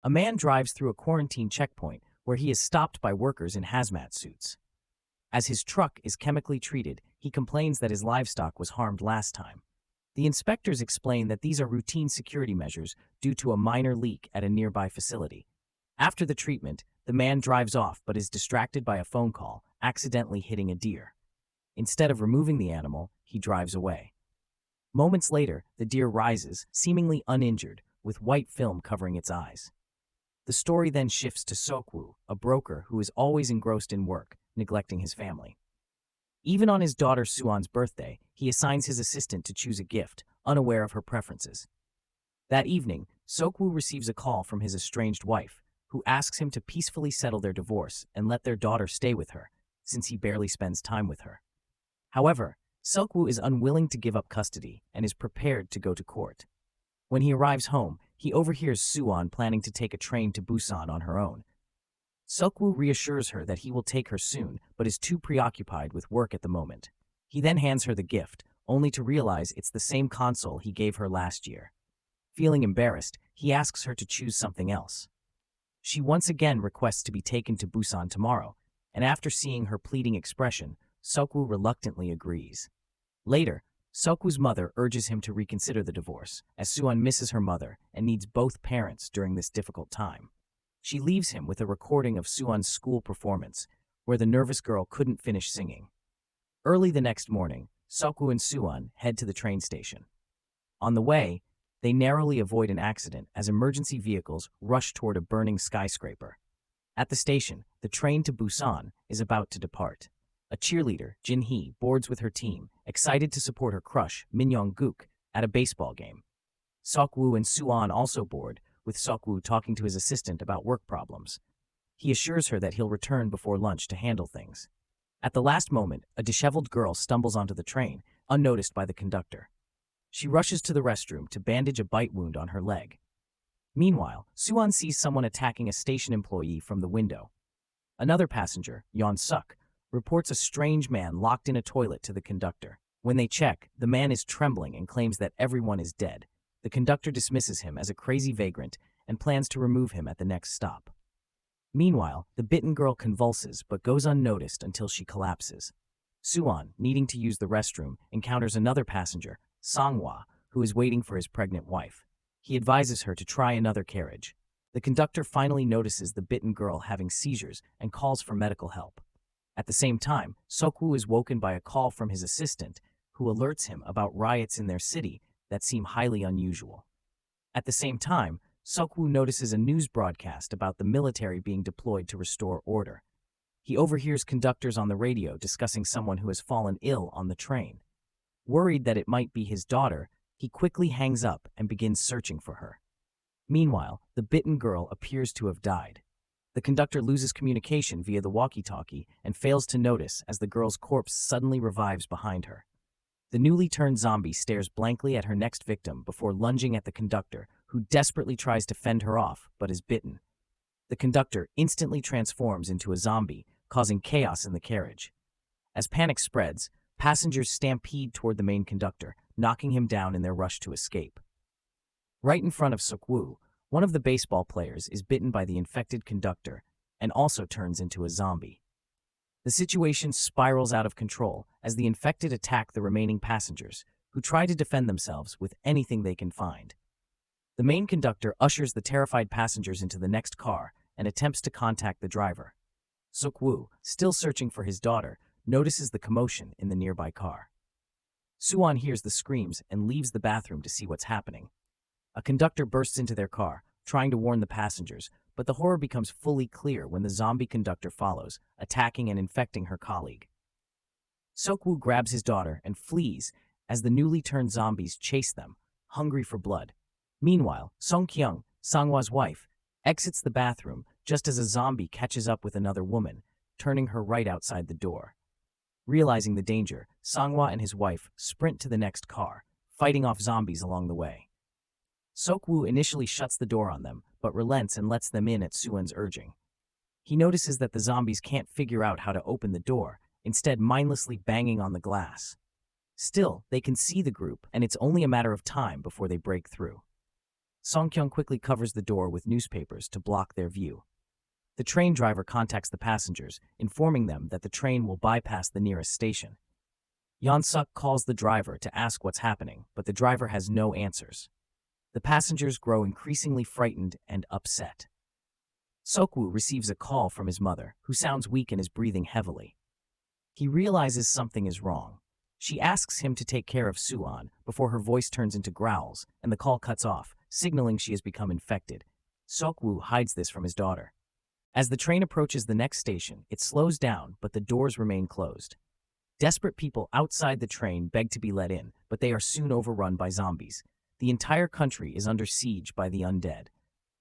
A man drives through a quarantine checkpoint where he is stopped by workers in hazmat suits. As his truck is chemically treated, he complains that his livestock was harmed last time. The inspectors explain that these are routine security measures due to a minor leak at a nearby facility. After the treatment, the man drives off but is distracted by a phone call, accidentally hitting a deer. Instead of removing the animal, he drives away. Moments later, the deer rises, seemingly uninjured, with white film covering its eyes. The story then shifts to Sokwu, a broker who is always engrossed in work, neglecting his family. Even on his daughter Suan's birthday, he assigns his assistant to choose a gift, unaware of her preferences. That evening, Sokwu receives a call from his estranged wife, who asks him to peacefully settle their divorce and let their daughter stay with her, since he barely spends time with her. However, Sokwu is unwilling to give up custody and is prepared to go to court. When he arrives home, he overhears Suan planning to take a train to Busan on her own. Sokwu reassures her that he will take her soon, but is too preoccupied with work at the moment. He then hands her the gift, only to realize it's the same console he gave her last year. Feeling embarrassed, he asks her to choose something else. She once again requests to be taken to Busan tomorrow, and after seeing her pleading expression, Sokwu reluctantly agrees. Later, Sokwu's mother urges him to reconsider the divorce, as Suan misses her mother and needs both parents during this difficult time. She leaves him with a recording of Suan's school performance, where the nervous girl couldn't finish singing. Early the next morning, Sokwu and Suan head to the train station. On the way, they narrowly avoid an accident as emergency vehicles rush toward a burning skyscraper. At the station, the train to Busan is about to depart. A cheerleader, Jin-hee, boards with her team, excited to support her crush, Min-young-guk, at a baseball game. Sokwu and Suan also board, with Sokwu talking to his assistant about work problems. He assures her that he'll return before lunch to handle things. At the last moment, a disheveled girl stumbles onto the train, unnoticed by the conductor. She rushes to the restroom to bandage a bite wound on her leg. Meanwhile, Suan sees someone attacking a station employee from the window. Another passenger, Yeon-suk, reports a strange man locked in a toilet to the conductor. When they check, the man is trembling and claims that everyone is dead. The conductor dismisses him as a crazy vagrant and plans to remove him at the next stop. Meanwhile, the bitten girl convulses but goes unnoticed until she collapses. Suan, needing to use the restroom, encounters another passenger, Songhwa, who is waiting for his pregnant wife. He advises her to try another carriage. The conductor finally notices the bitten girl having seizures and calls for medical help. At the same time, Sokwu is woken by a call from his assistant, who alerts him about riots in their city that seem highly unusual. At the same time, Sokwu notices a news broadcast about the military being deployed to restore order. He overhears conductors on the radio discussing someone who has fallen ill on the train. Worried that it might be his daughter, he quickly hangs up and begins searching for her. Meanwhile, the bitten girl appears to have died. The conductor loses communication via the walkie-talkie and fails to notice as the girl's corpse suddenly revives behind her. The newly turned zombie stares blankly at her next victim before lunging at the conductor, who desperately tries to fend her off but is bitten. The conductor instantly transforms into a zombie, causing chaos in the carriage. As panic spreads, passengers stampede toward the main conductor, knocking him down in their rush to escape. Right in front of Sokwu, one of the baseball players is bitten by the infected conductor and also turns into a zombie. The situation spirals out of control as the infected attack the remaining passengers, who try to defend themselves with anything they can find. The main conductor ushers the terrified passengers into the next car and attempts to contact the driver. Sokwu, still searching for his daughter, notices the commotion in the nearby car. Suan hears the screams and leaves the bathroom to see what's happening. A conductor bursts into their car, trying to warn the passengers, but the horror becomes fully clear when the zombie conductor follows, attacking and infecting her colleague. Sokwu grabs his daughter and flees as the newly turned zombies chase them, hungry for blood. Meanwhile, Song-kyung, Songhwa's wife, exits the bathroom just as a zombie catches up with another woman, turning her right outside the door. Realizing the danger, Songhwa and his wife sprint to the next car, fighting off zombies along the way. Sokwu initially shuts the door on them, but relents and lets them in at Suan's urging. He notices that the zombies can't figure out how to open the door, instead mindlessly banging on the glass. Still, they can see the group, and it's only a matter of time before they break through. Song-kyung quickly covers the door with newspapers to block their view. The train driver contacts the passengers, informing them that the train will bypass the nearest station. Yeon-suk calls the driver to ask what's happening, but the driver has no answers. The passengers grow increasingly frightened and upset. Seok-woo receives a call from his mother, who sounds weak and is breathing heavily. He realizes something is wrong. She asks him to take care of Suan before her voice turns into growls and the call cuts off, signaling she has become infected. Seok-woo hides this from his daughter. As the train approaches the next station, it slows down, but the doors remain closed. Desperate people outside the train beg to be let in, but they are soon overrun by zombies. The entire country is under siege by the undead.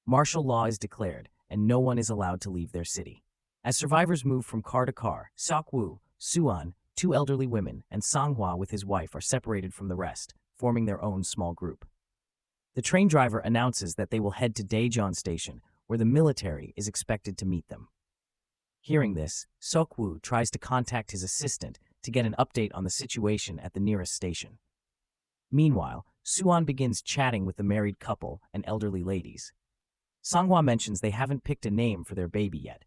Martial law is declared, and no one is allowed to leave their city. As survivors move from car to car, Seok-woo, Suan, two elderly women, and Sang-hwa with his wife are separated from the rest, forming their own small group. The train driver announces that they will head to Daejeon Station, where the military is expected to meet them. Hearing this, Seok-woo tries to contact his assistant to get an update on the situation at the nearest station. Meanwhile, Suan begins chatting with the married couple and elderly ladies. Sang-hwa mentions they haven't picked a name for their baby yet.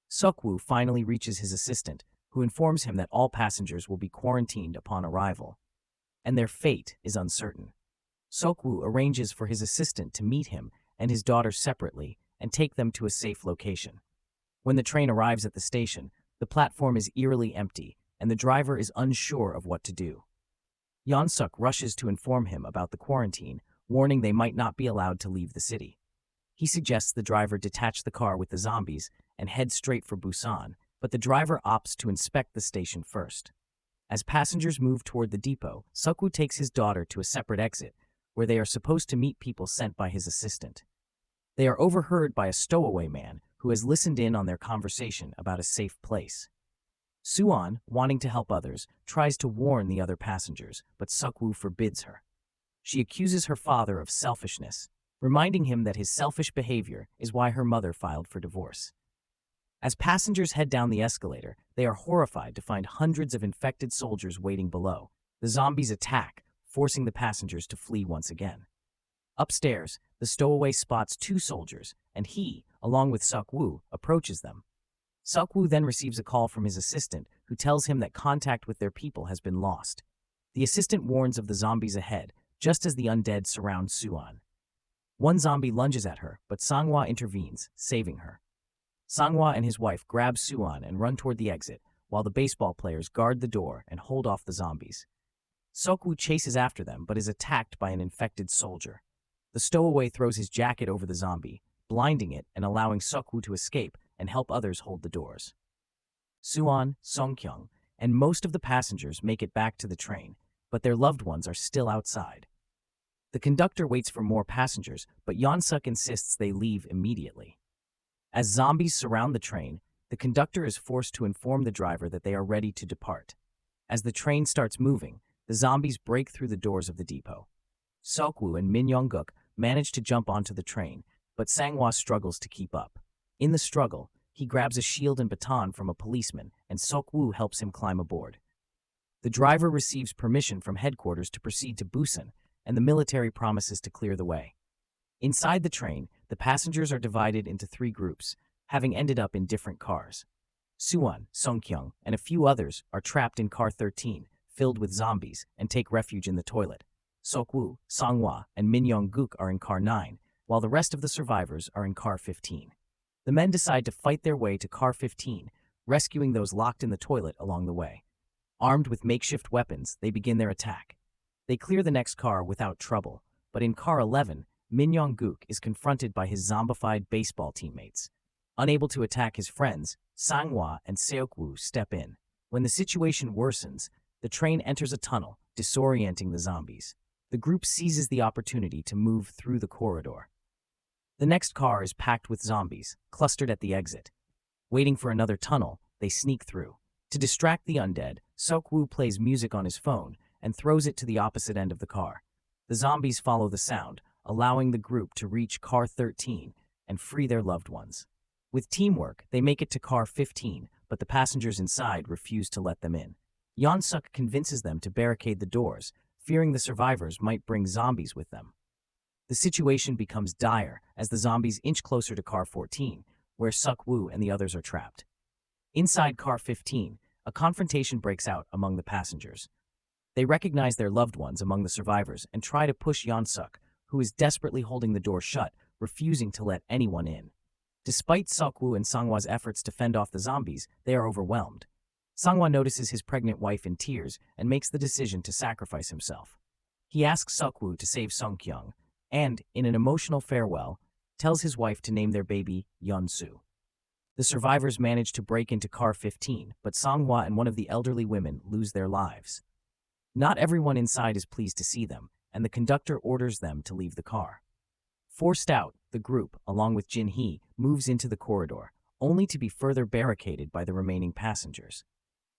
Seok-woo finally reaches his assistant, who informs him that all passengers will be quarantined upon arrival, and their fate is uncertain. Seok-woo arranges for his assistant to meet him and his daughter separately and take them to a safe location. When the train arrives at the station, the platform is eerily empty, and the driver is unsure of what to do. Yeon-suk rushes to inform him about the quarantine, warning they might not be allowed to leave the city. He suggests the driver detach the car with the zombies and head straight for Busan, but the driver opts to inspect the station first. As passengers move toward the depot, Seok-woo takes his daughter to a separate exit, where they are supposed to meet people sent by his assistant. They are overheard by a stowaway man who has listened in on their conversation about a safe place. Suan, wanting to help others, tries to warn the other passengers, but Seok-woo forbids her. She accuses her father of selfishness, reminding him that his selfish behavior is why her mother filed for divorce. As passengers head down the escalator, they are horrified to find hundreds of infected soldiers waiting below. The zombies attack, forcing the passengers to flee once again. Upstairs, the stowaway spots two soldiers, and he, along with Seok-woo, approaches them. Seok-woo then receives a call from his assistant, who tells him that contact with their people has been lost. The assistant warns of the zombies ahead, just as the undead surround Suan. One zombie lunges at her, but Sang-hwa intervenes, saving her. Sang-hwa and his wife grab Suan and run toward the exit, while the baseball players guard the door and hold off the zombies. Seok-woo chases after them but is attacked by an infected soldier. The stowaway throws his jacket over the zombie, blinding it and allowing Seok-woo to escape and help others hold the doors. Suan, Song-kyung, and most of the passengers make it back to the train, but their loved ones are still outside. The conductor waits for more passengers, but Yeon-suk insists they leave immediately. As zombies surround the train, the conductor is forced to inform the driver that they are ready to depart. As the train starts moving, the zombies break through the doors of the depot. Seok-woo and Min Young-guk manage to jump onto the train, but Sang-hwa struggles to keep up. In the struggle, he grabs a shield and baton from a policeman, and Seok-woo helps him climb aboard. The driver receives permission from headquarters to proceed to Busan, and the military promises to clear the way. Inside the train, the passengers are divided into three groups, having ended up in different cars. Suan, Song-kyung, and a few others are trapped in car 13, filled with zombies, and take refuge in the toilet. Seok-woo, Sang-hwa, and Min Young-guk are in car 9, while the rest of the survivors are in car 15. The men decide to fight their way to car 15, rescuing those locked in the toilet along the way. Armed with makeshift weapons, they begin their attack. They clear the next car without trouble, but in car 11, Min Young-guk is confronted by his zombified baseball teammates. Unable to attack his friends, Sang-hwa and Seok-woo step in. When the situation worsens, the train enters a tunnel, disorienting the zombies. The group seizes the opportunity to move through the corridor. The next car is packed with zombies, clustered at the exit. Waiting for another tunnel, they sneak through. To distract the undead, Seok-woo plays music on his phone and throws it to the opposite end of the car. The zombies follow the sound, allowing the group to reach car 13 and free their loved ones. With teamwork, they make it to car 15, but the passengers inside refuse to let them in. Yeon-suk convinces them to barricade the doors, fearing the survivors might bring zombies with them. The situation becomes dire as the zombies inch closer to Car 14, where Suk-woo and the others are trapped. Inside Car 15, a confrontation breaks out among the passengers. They recognize their loved ones among the survivors and try to push Yeon-suk, who is desperately holding the door shut, refusing to let anyone in. Despite Suk-woo and Songhwa's efforts to fend off the zombies, they are overwhelmed. Songhwa notices his pregnant wife in tears and makes the decision to sacrifice himself. He asks Suk-woo to save Sung-kyung, and, in an emotional farewell, tells his wife to name their baby Yeon-soo. The survivors manage to break into Car 15, but Songhwa and one of the elderly women lose their lives. Not everyone inside is pleased to see them, and the conductor orders them to leave the car. Forced out, the group, along with Jin-hee, moves into the corridor, only to be further barricaded by the remaining passengers.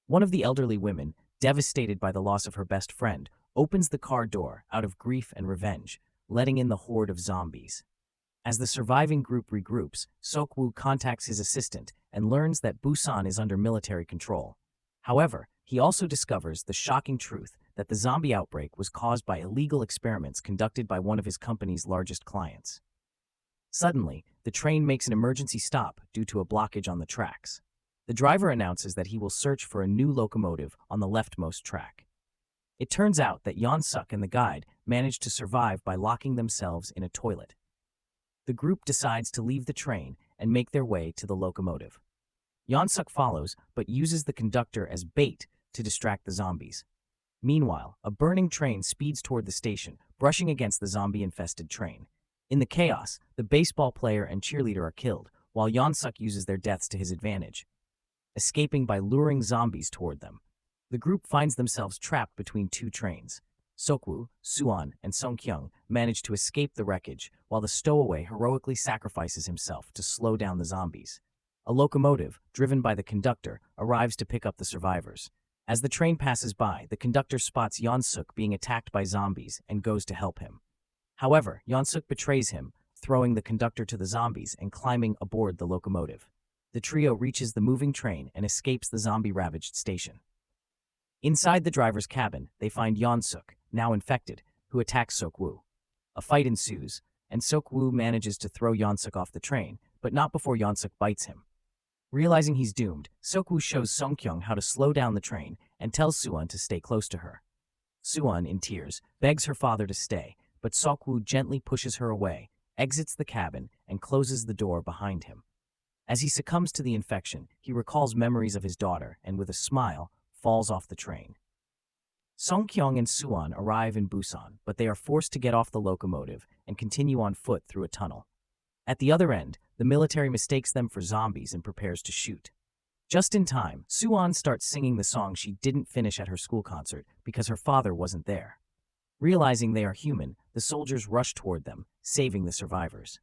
One of the elderly women, devastated by the loss of her best friend, opens the car door out of grief and revenge, letting in the horde of zombies. As the surviving group regroups, Suk-woo contacts his assistant and learns that Busan is under military control. However, he also discovers the shocking truth that the zombie outbreak was caused by illegal experiments conducted by one of his company's largest clients. Suddenly, the train makes an emergency stop due to a blockage on the tracks. The driver announces that he will search for a new locomotive on the leftmost track. It turns out that Yeon-suk and the guide managed to survive by locking themselves in a toilet. The group decides to leave the train and make their way to the locomotive. Yeon-suk follows, but uses the conductor as bait to distract the zombies. Meanwhile, a burning train speeds toward the station, brushing against the zombie-infested train. In the chaos, the baseball player and cheerleader are killed, while Yeon-suk uses their deaths to his advantage, escaping by luring zombies toward them. The group finds themselves trapped between two trains. Suk-woo, Suwon, and Sung-kyung manage to escape the wreckage, while the stowaway heroically sacrifices himself to slow down the zombies. A locomotive, driven by the conductor, arrives to pick up the survivors. As the train passes by, the conductor spots Yeon-suk being attacked by zombies and goes to help him. However, Yeon-suk betrays him, throwing the conductor to the zombies and climbing aboard the locomotive. The trio reaches the moving train and escapes the zombie-ravaged station. Inside the driver's cabin, they find Yeon-suk, now infected, who attacks Suk-woo. A fight ensues, and Suk-woo manages to throw Yeon-suk off the train, but not before Yeon-suk bites him. Realizing he's doomed, Suk-woo shows Sung-kyung how to slow down the train and tells Suwon to stay close to her. Suwon, in tears, begs her father to stay, but Suk-woo gently pushes her away, exits the cabin, and closes the door behind him. As he succumbs to the infection, he recalls memories of his daughter and, with a smile, falls off the train. Sung-kyung and Suwon arrive in Busan, but they are forced to get off the locomotive and continue on foot through a tunnel. At the other end, the military mistakes them for zombies and prepares to shoot. Just in time, Suwon starts singing the song she didn't finish at her school concert because her father wasn't there. Realizing they are human, the soldiers rush toward them, saving the survivors.